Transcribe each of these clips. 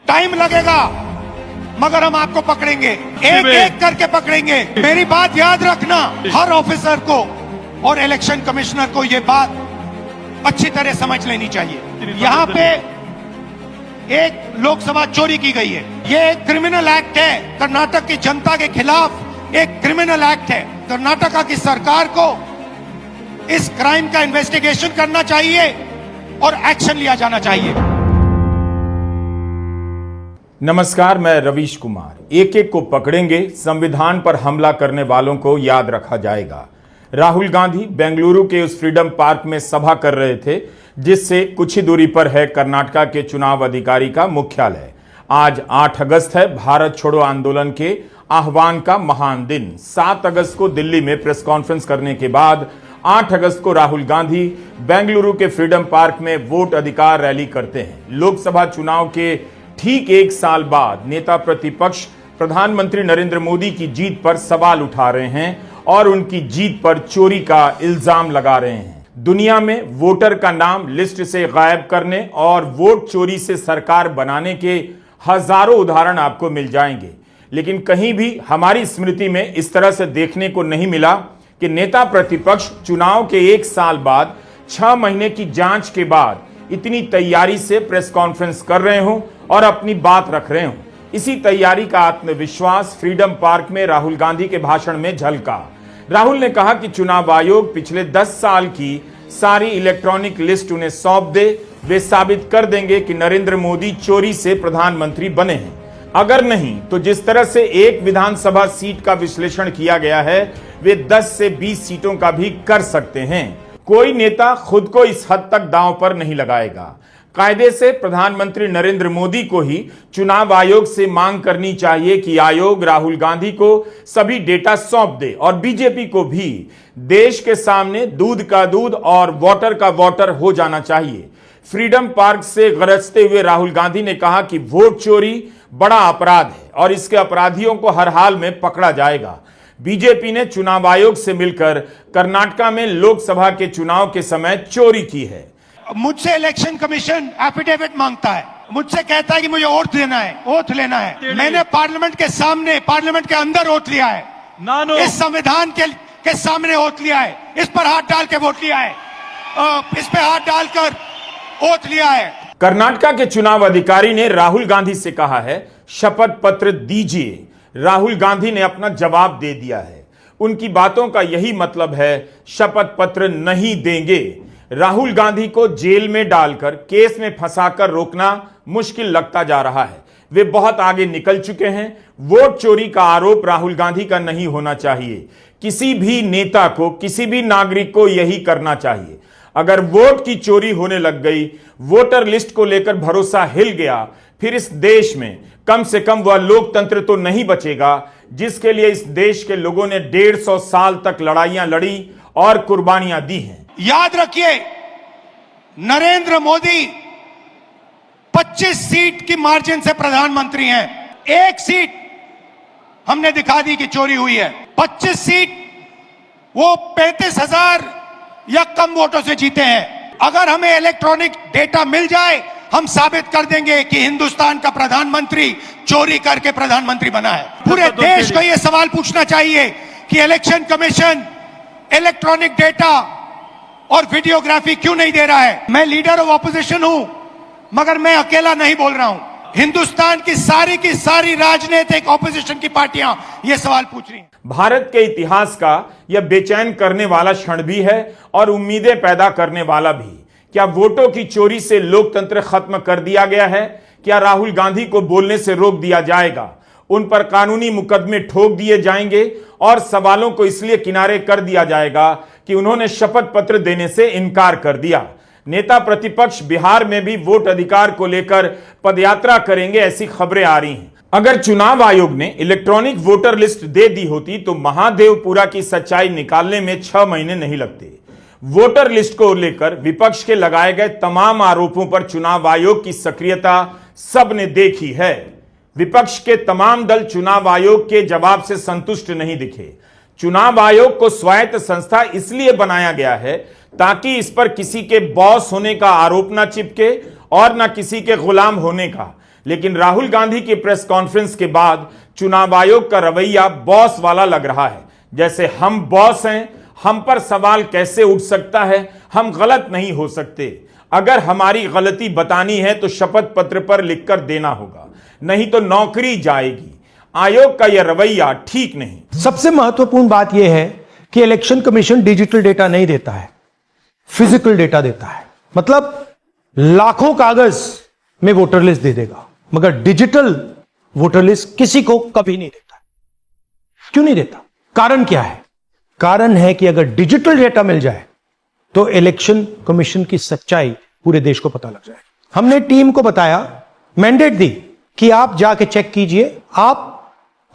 Time लगेगा, मगर हम आपको पकड़ेंगे, एक एक करके पकड़ेंगे। मेरी बात याद रखना, हर ऑफिसर को और इलेक्शन कमिश्नर को ये बात अच्छी तरह समझ लेनी चाहिए। यहाँ पे एक लोकसभा चोरी की गई है, ये एक क्रिमिनल एक्ट है, कर्नाटक की जनता के खिलाफ एक क्रिमिनल एक्ट है। कर्नाटका की सरकार को इस क्राइम का इन्वेस्टिगेशन करना चाहिए और एक्शन लिया जाना चाहिए। नमस्कार, मैं रवीश कुमार। एक एक को पकड़ेंगे, संविधान पर हमला करने वालों को याद रखा जाएगा। राहुल गांधी बेंगलुरु के उस फ्रीडम पार्क में सभा कर रहे थे, जिससे कुछ ही दूरी पर है कर्नाटका के चुनाव अधिकारी का मुख्यालय। आज 8 अगस्त है, भारत छोड़ो आंदोलन के आह्वान का महान दिन। 7 अगस्त को दिल्ली में प्रेस कॉन्फ्रेंस करने के बाद 8 अगस्त को राहुल गांधी बेंगलुरु के फ्रीडम पार्क में वोट अधिकार रैली करते हैं। लोकसभा चुनाव के ठीक 1 साल बाद नेता प्रतिपक्ष प्रधानमंत्री नरेंद्र मोदी की जीत पर सवाल उठा रहे हैं और उनकी जीत पर चोरी का इल्जाम लगा रहे हैं। दुनिया में वोटर का नाम लिस्ट से गायब करने और वोट चोरी से सरकार बनाने के हजारों उदाहरण आपको मिल जाएंगे, लेकिन कहीं भी हमारी स्मृति में इस तरह से देखने को नहीं मिला कि नेता प्रतिपक्ष चुनाव के 1 साल बाद 6 महीने की जांच के बाद इतनी तैयारी से प्रेस कॉन्फ्रेंस कर रहे हों और अपनी बात रख रहे हों। इसी तैयारी का आत्मविश्वास फ्रीडम पार्क में राहुल गांधी के भाषण में झलका। राहुल ने कहा कि चुनाव आयोग पिछले 10 साल की सारी इलेक्ट्रॉनिक लिस्ट उन्हें सौंप दे, वे साबित कर देंगे कि नरेंद्र मोदी चोरी से प्रधानमंत्री बने हैं। अगर नहीं तो जिस तरह से एक विधानसभा सीट का विश्लेषण किया गया है, वे 10 से 20 सीटों का भी कर सकते हैं। कोई नेता खुद को इस हद तक दांव पर नहीं लगाएगा। कायदे से प्रधानमंत्री नरेंद्र मोदी को ही चुनाव आयोग से मांग करनी चाहिए कि आयोग राहुल गांधी को सभी डेटा सौंप दे और बीजेपी को भी। देश के सामने दूध का दूध और वाटर का वाटर हो जाना चाहिए। फ्रीडम पार्क से गरजते हुए राहुल गांधी ने कहा कि वोट चोरी बड़ा अपराध है और इसके अपराधियों को हर हाल में पकड़ा जाएगा। बीजेपी ने चुनाव आयोग से मिलकर कर्नाटका में लोकसभा के चुनाव के समय चोरी की है। मुझसे इलेक्शन कमीशन एफिडेविट मांगता है, मुझसे कहता है कि मुझे ओथ देना है, ओथ लेना है। मैंने पार्लियामेंट के सामने, पार्लियामेंट के अंदर ओथ लिया है, इस संविधान के सामने ओथ लिया है, इस पर हाथ डाल के वोट लिया है, इस पे हाथ डालकर ओथ लिया है। कर्नाटका के चुनाव अधिकारी ने राहुल गांधी से कहा है, शपथ पत्र दीजिए। राहुल गांधी ने अपना जवाब दे दिया है। उनकी बातों का यही मतलब है, शपथ पत्र नहीं देंगे। राहुल गांधी को जेल में डालकर केस में फंसाकर रोकना मुश्किल लगता जा रहा है। वे बहुत आगे निकल चुके हैं। वोट चोरी का आरोप राहुल गांधी का नहीं होना चाहिए। किसी भी नेता को, किसी भी नागरिक को यही करना चाहिए। अगर वोट की चोरी होने लग गई, वोटर लिस्ट को लेकर भरोसा हिल गया, फिर इस देश में कम से कम वह लोकतंत्र तो नहीं बचेगा जिसके लिए इस देश के लोगों ने 150 साल तक लड़ाइयां लड़ी और कुर्बानियां दी हैं। याद रखिए, नरेंद्र मोदी 25 सीट की मार्जिन से प्रधानमंत्री हैं। एक सीट हमने दिखा दी कि चोरी हुई है। 25 सीट वो 35,000 या कम वोटों से जीते हैं। अगर हमें इलेक्ट्रॉनिक डेटा मिल जाए, हम साबित कर देंगे कि हिंदुस्तान का प्रधानमंत्री चोरी करके प्रधानमंत्री बना है। पूरे देश को यह सवाल पूछना चाहिए कि इलेक्शन कमीशन इलेक्ट्रॉनिक डेटा और वीडियोग्राफी क्यों नहीं दे रहा है। मैं लीडर ऑफ ऑपोजिशन हूं, मगर मैं अकेला नहीं बोल रहा हूं। हिंदुस्तान की सारी राजनीतिक ऑपोजिशन की पार्टियां यह सवाल पूछ रही हैं। भारत के इतिहास का यह बेचैन करने वाला क्षण भी है और उम्मीदें पैदा करने वाला भी। क्या वोटों की चोरी से लोकतंत्र खत्म कर दिया गया है? क्या राहुल गांधी को बोलने से रोक दिया जाएगा? उन पर कानूनी मुकदमे ठोक दिए जाएंगे और सवालों को इसलिए किनारे कर दिया जाएगा कि उन्होंने शपथ पत्र देने से इनकार कर दिया। नेता प्रतिपक्ष बिहार में भी वोट अधिकार को लेकर पदयात्रा करेंगे, ऐसी खबरें आ रही हैं। अगर चुनाव आयोग ने इलेक्ट्रॉनिक वोटर लिस्ट दे दी होती तो महादेवपुरा की सच्चाई निकालने में 6 महीने नहीं लगते। वोटर लिस्ट को लेकर विपक्ष के लगाए गए तमाम आरोपों पर चुनाव आयोग की सक्रियता सबने देखी है। विपक्ष के तमाम दल चुनाव आयोग के जवाब से संतुष्ट नहीं दिखे। चुनाव आयोग को स्वायत्त संस्था इसलिए बनाया गया है ताकि इस पर किसी के बॉस होने का आरोप ना चिपके और ना किसी के गुलाम होने का। लेकिन राहुल गांधी की प्रेस कॉन्फ्रेंस के बाद चुनाव आयोग का रवैया बॉस वाला लग रहा है, जैसे हम बॉस हैं, हम पर सवाल कैसे उठ सकता है, हम गलत नहीं हो सकते, अगर हमारी गलती बतानी है तो शपथ पत्र पर लिखकर देना होगा, नहीं तो नौकरी जाएगी। आयोग का यह रवैया ठीक नहीं। सबसे महत्वपूर्ण बात यह है कि इलेक्शन कमीशन डिजिटल डेटा नहीं देता है, फिजिकल डेटा देता है। मतलब लाखों कागज में वोटर लिस्ट दे देगा, मगर डिजिटल वोटर लिस्ट किसी को कभी नहीं देता। क्यों नहीं देता? कारण क्या है? कारण है कि अगर डिजिटल डेटा मिल जाए तो इलेक्शन कमीशन की सच्चाई पूरे देश को पता लग जाए। हमने टीम को बताया, मैंडेट दी कि आप जाके चेक कीजिए, आप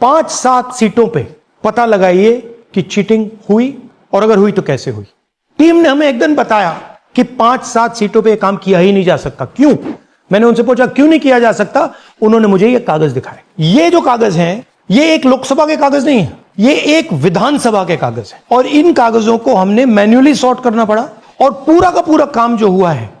5-7 सीटों पे पता लगाइए कि चीटिंग हुई, और अगर हुई तो कैसे हुई। टीम ने हमें एक दिन बताया कि 5-7 सीटों पे काम किया ही नहीं जा सकता। क्यों? मैंने उनसे पूछा क्यों नहीं किया जा सकता? उन्होंने मुझे ये कागज दिखाए। ये जो कागज हैं, ये एक लोकसभा के कागज नहीं है, ये एक विधानसभा के कागज है, और इन कागजों को हमने मैन्युअली सॉर्ट करना पड़ा, और पूरा का पूरा काम जो हुआ है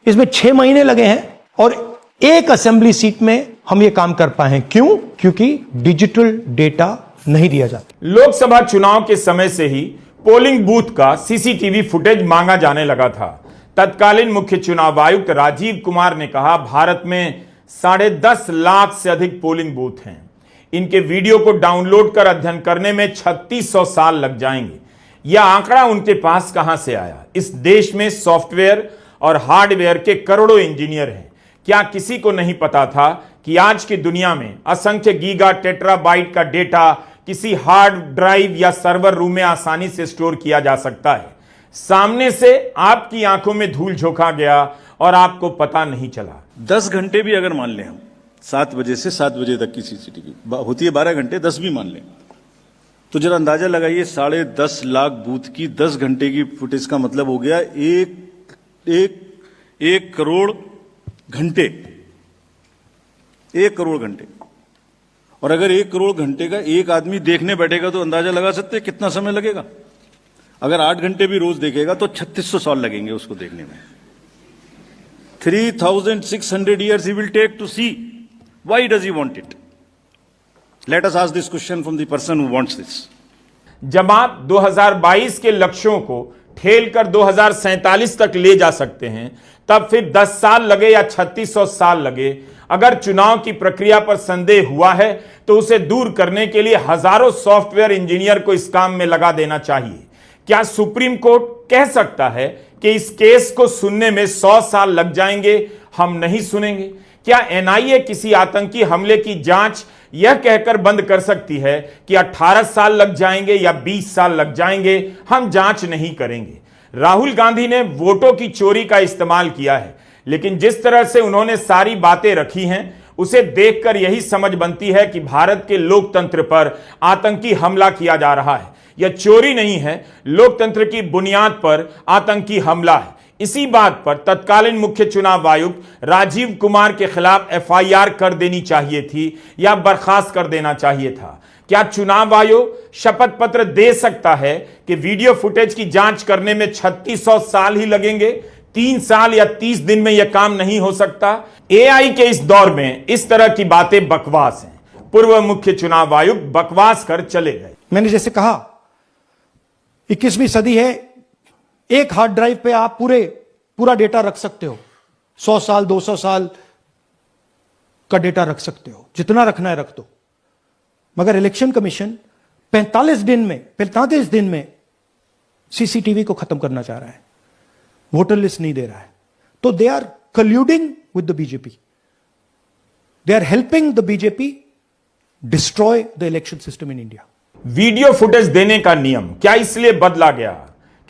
इसमें 6 महीने लगे हैं, और एक असेंबली सीट में हम ये काम कर पाए हैं। क्यों? क्योंकि डिजिटल डेटा नहीं दिया जाता। लोकसभा चुनाव के समय से ही पोलिंग बूथ का सीसीटीवी फुटेज मांगा जाने लगा था। तत्कालीन मुख्य चुनाव आयुक्त राजीव कुमार ने कहा, भारत में 10.5 लाख से अधिक पोलिंग बूथ हैं, इनके वीडियो को डाउनलोड कर अध्ययन करने में 3600 साल लग जाएंगे। यह आंकड़ा उनके पास कहां से आया? इस देश में सॉफ्टवेयर और हार्डवेयर के करोड़ों इंजीनियर हैं। क्या किसी को नहीं पता था कि आज की दुनिया में असंख्य गीगा टेट्राबाइट का डेटा किसी हार्ड ड्राइव या सर्वर रूम में आसानी से स्टोर किया जा सकता है? सामने से आपकी आंखों में धूल झोंका गया और आपको पता नहीं चला। 10 घंटे भी अगर मान लें हम, 7 बजे से 7 बजे तक की सीसीटीवी होती है, 12 घंटे, 10 भी मान लें, तो जरा अंदाजा लगाइए 10.5 लाख बूथ की 10 घंटे की फुटेज का मतलब हो गया 1 करोड़ घंटे। 1 करोड़ घंटे। और अगर 1 करोड़ घंटे का एक आदमी देखने बैठेगा तो अंदाजा लगा सकते हैं कितना समय लगेगा। अगर 8 घंटे भी रोज देखेगा तो 3600 साल लगेंगे उसको देखने में। 3600 years he will take to see. Why does he want it? Let us ask this question from the person who wants this. जब आप 2022 के लक्ष्यों को ठेलकर 2047 तक ले जा सकते हैं, तब फिर 10 साल लगे या 3600 साल लगे, अगर चुनाव की प्रक्रिया पर संदेह हुआ है तो उसे दूर करने के लिए हजारों सॉफ्टवेयर इंजीनियर को इस काम में लगा देना चाहिए। क्या सुप्रीम कोर्ट कह सकता है कि इस केस को सुनने में 100 साल लग जाएंगे, हम नहीं सुनेंगे? क्या एनआईए किसी आतंकी हमले की जांच यह कहकर बंद कर सकती है कि 18 साल लग जाएंगे या 20 साल लग जाएंगे, हम जांच नहीं करेंगे? राहुल गांधी ने वोटों की चोरी का इस्तेमाल किया है, लेकिन जिस तरह से उन्होंने सारी बातें रखी हैं उसे देखकर यही समझ बनती है कि भारत के लोकतंत्र पर आतंकी हमला किया जा रहा है। यह चोरी नहीं है, लोकतंत्र की बुनियाद पर आतंकी हमला है। इसी बात पर तत्कालीन मुख्य चुनाव आयुक्त राजीव कुमार के खिलाफ एफआईआर कर देनी चाहिए थी या बर्खास्त कर देना चाहिए था। क्या चुनाव आयोग शपथ पत्र दे सकता है कि वीडियो फुटेज की जांच करने में 3600 साल ही लगेंगे? 3 साल या 30 दिन में यह काम नहीं हो सकता? एआई के इस दौर में इस तरह की बातें बकवास हैं। पूर्व मुख्य चुनाव आयुक्त बकवास कर चले गए। मैंने जैसे कहा, 21वीं सदी है, एक हार्ड ड्राइव पे आप पूरा डेटा रख सकते हो। 100 साल 200 साल का डेटा रख सकते हो, जितना रखना है रख दो। मगर इलेक्शन कमीशन 45 दिन में सीसीटीवी को खत्म करना चाह रहा है, वोटर लिस्ट नहीं दे रहा है। तो they are colluding with the BJP, they are helping the BJP destroy the election system in India. Video footage देने का नियम क्या इसलिए बदला गया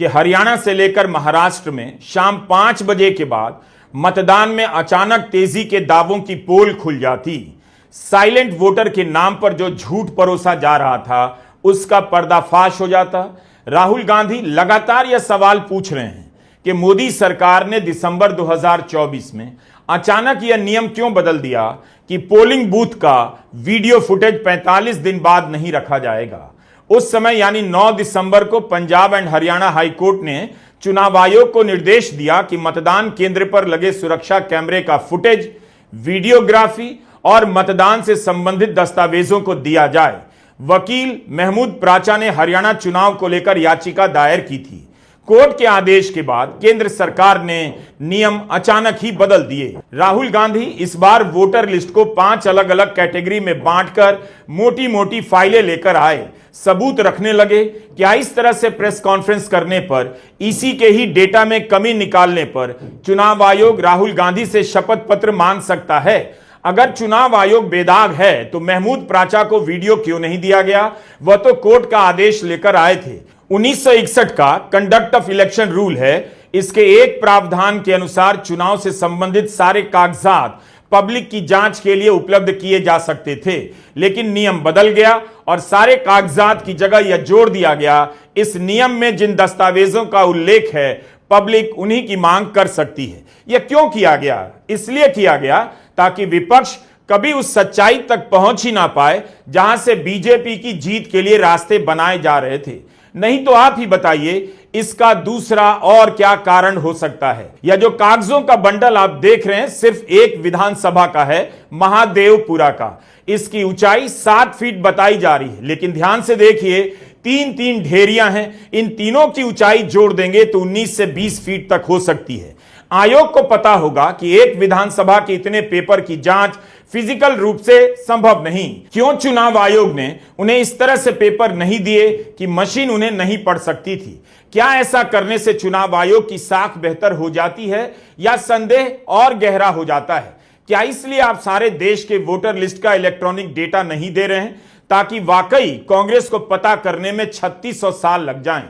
कि हरियाणा से लेकर महाराष्ट्र में शाम 5 बजे के बाद मतदान में अचानक तेजी के दावों की पोल खुल जाती? साइलेंट वोटर के नाम पर जो झूठ परोसा जा रहा था उसका पर्दाफाश हो जाता। राहुल गांधी लगातार यह सवाल पूछ रहे हैं कि मोदी सरकार ने दिसंबर 2024 में अचानक यह नियम क्यों बदल दिया कि पोलिंग बूथ का वीडियो फुटेज 45 दिन बाद नहीं रखा जाएगा। उस समय यानी 9 दिसंबर को पंजाब एंड हरियाणा हाईकोर्ट ने चुनाव आयोग को निर्देश दिया कि मतदान केंद्र पर लगे सुरक्षा कैमरे का फुटेज वीडियोग्राफी और मतदान से संबंधित दस्तावेजों को दिया जाए। वकील महमूद प्राचा ने हरियाणा चुनाव को लेकर याचिका दायर की थी। कोर्ट के आदेश के बाद केंद्र सरकार ने नियम अचानक ही बदल दिए। राहुल गांधी इस बार वोटर लिस्ट को 5 अलग अलग कैटेगरी में बांटकर मोटी मोटी फाइलें लेकर आए, सबूत रखने लगे। क्या इस तरह से प्रेस कॉन्फ्रेंस करने पर, इसी के ही डेटा में कमी निकालने पर चुनाव आयोग राहुल गांधी से शपथ पत्र मांग सकता है? अगर चुनाव आयोग बेदाग है तो महमूद प्राचा को वीडियो क्यों नहीं दिया गया? वह तो कोर्ट का आदेश लेकर आए थे। 1961 का कंडक्ट ऑफ इलेक्शन रूल है। इसके एक प्रावधान के अनुसार चुनाव से संबंधित सारे कागजात पब्लिक की जांच के लिए उपलब्ध किए जा सकते थे, लेकिन नियम बदल गया और सारे कागजात की जगह यह जोड़ दिया गया, इस नियम में जिन दस्तावेजों का उल्लेख है पब्लिक उन्हीं की मांग कर सकती है। यह क्यों किया गया? इसलिए किया गया ताकि विपक्ष कभी उस सच्चाई तक पहुंच ही ना पाए जहां से बीजेपी की जीत के लिए रास्ते बनाए जा रहे थे। नहीं तो आप ही बताइए, इसका दूसरा और क्या कारण हो सकता है? यह जो कागजों का बंडल आप देख रहे हैं सिर्फ एक विधानसभा का है, महादेवपुरा का। इसकी ऊंचाई 7 फीट बताई जा रही है, लेकिन ध्यान से देखिए 3-3 ढेरियां हैं। इन तीनों की ऊंचाई जोड़ देंगे तो 19 से 20 फीट तक हो सकती है। आयोग को पता होगा कि एक विधानसभा के इतने पेपर की जांच फिजिकल रूप से संभव नहीं। क्यों चुनाव आयोग ने उन्हें इस तरह से पेपर नहीं दिए कि मशीन उन्हें नहीं पढ़ सकती थी? क्या ऐसा करने से चुनाव आयोग की साख बेहतर हो जाती है या संदेह और गहरा हो जाता है? क्या इसलिए आप सारे देश के वोटर लिस्ट का इलेक्ट्रॉनिक डेटा नहीं दे रहे हैं ताकि वाकई कांग्रेस को पता करने में 3600 साल लग जाएं?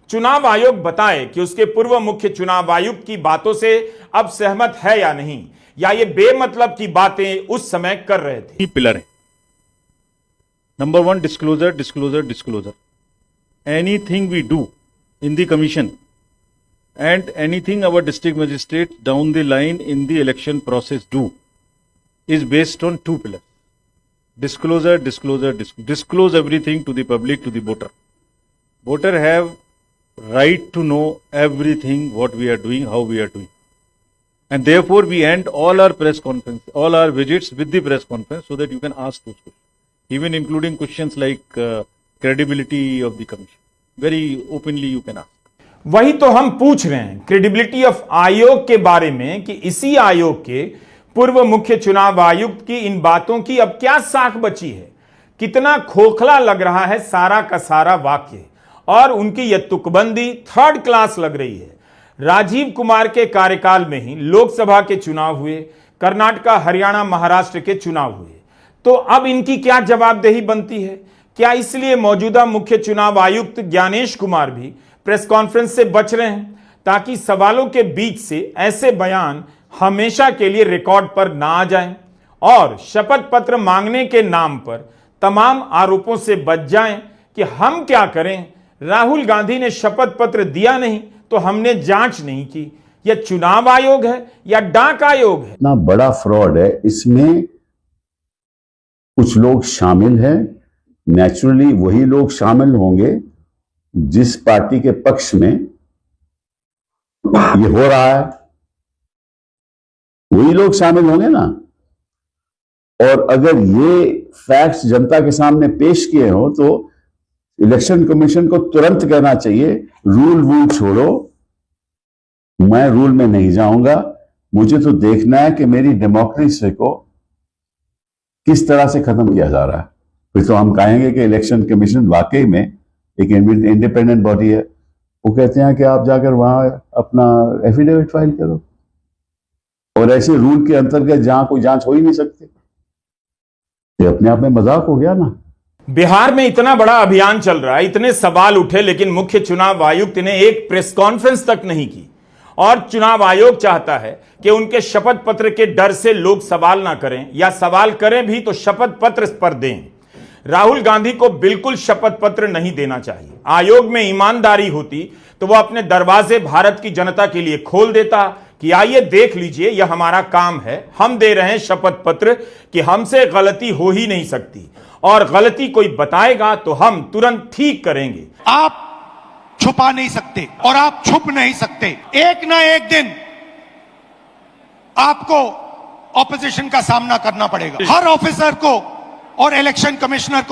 चुनाव आयोग बताए कि उसके पूर्व मुख्य चुनाव आयुक्त की बातों से अब सहमत है या नहीं, या ये बेमतलब की बातें उस समय कर रहे थे। पिलर है। Number 1, disclosure, disclosure, disclosure. Anything we do in the commission and anything our district magistrate down the line in the election process do is based on 2 pillars. Disclosure, disclosure, disclose everything to the public, to the voter. Voter have right to know everything what we are doing, how we are doing. And therefore we end all our press conference, all our visits with the press conference so that you can ask those questions. Even including questions like credibility of the commission. Very openly you can ask. वही तो हम पूछ रहे हैं credibility of आयोग के बारे में कि इसी आयोग के पूर्व मुख्य चुनाव आयुक्त की इन बातों की अब क्या साख बची है? कितना खोखला लग रहा है सारा का सारा वाक्य, और उनकी यह तुकबंदी 3rd क्लास लग रही है। राजीव कुमार के कार्यकाल में ही लोकसभा के चुनाव हुए, कर्नाटक, हरियाणा, महाराष्ट्र के चुनाव हुए, तो अब इनकी क्या जवाबदेही बनती है? क्या इसलिए मौजूदा मुख्य चुनाव आयुक्त ज्ञानेश कुमार भी प्रेस कॉन्फ्रेंस से बच रहे हैं ताकि सवालों के बीच से ऐसे बयान हमेशा के लिए रिकॉर्ड पर ना आ जाएं और शपथ पत्र मांगने के नाम पर तमाम आरोपों से बच जाएं कि हम क्या करें, राहुल गांधी ने शपथ पत्र दिया नहीं तो हमने जांच नहीं की? यह चुनाव आयोग है या डाक आयोग है? इतना बड़ा फ्रॉड है, इसमें कुछ लोग शामिल हैं। नेचुरली वही लोग शामिल होंगे जिस पार्टी के पक्ष में ये हो रहा है, वही लोग शामिल होंगे ना। और अगर ये फैक्ट्स जनता के सामने पेश किए हो तो इलेक्शन कमीशन को तुरंत कहना चाहिए, रूल छोड़ो, मैं रूल में नहीं जाऊंगा, मुझे तो देखना है कि मेरी डेमोक्रेसी को किस तरह से खत्म किया जा रहा है। फिर तो हम कहेंगे कि इलेक्शन कमीशन वाकई में एक इंडिपेंडेंट बॉडी है। वो कहते हैं कि आप जाकर वहां अपना एफिडेविट फाइल करो, और ऐसे रूल के अंतर्गत जहां कोई जांच हो ही नहीं सकती, ये अपने आप में मजाक हो गया ना। बिहार में इतना बड़ा अभियान चल रहा है, इतने सवाल उठे, लेकिन मुख्य चुनाव आयुक्त ने एक प्रेस कॉन्फ्रेंस तक नहीं की। और चुनाव आयोग चाहता है कि उनके शपथ पत्र के डर से लोग सवाल ना करें, या सवाल करें भी तो शपथ पत्र पर दें। राहुल गांधी को बिल्कुल शपथ पत्र नहीं देना चाहिए। आयोग में ईमानदारी होती तो वह अपने दरवाजे भारत की जनता के लिए खोल देता कि आइए देख लीजिए, यह हमारा काम है, हम दे रहे हैं शपथ पत्र कि हमसे गलती हो ही नहीं सकती, और गलती कोई बताएगा तो हम तुरंत ठीक करेंगे। आप छुपा नहीं सकते और आप छुप नहीं सकते। एक ना एक दिन आपको ऑपोजिशन का सामना करना पड़ेगा। हर ऑफिसर को और इलेक्शन कमिश्नर को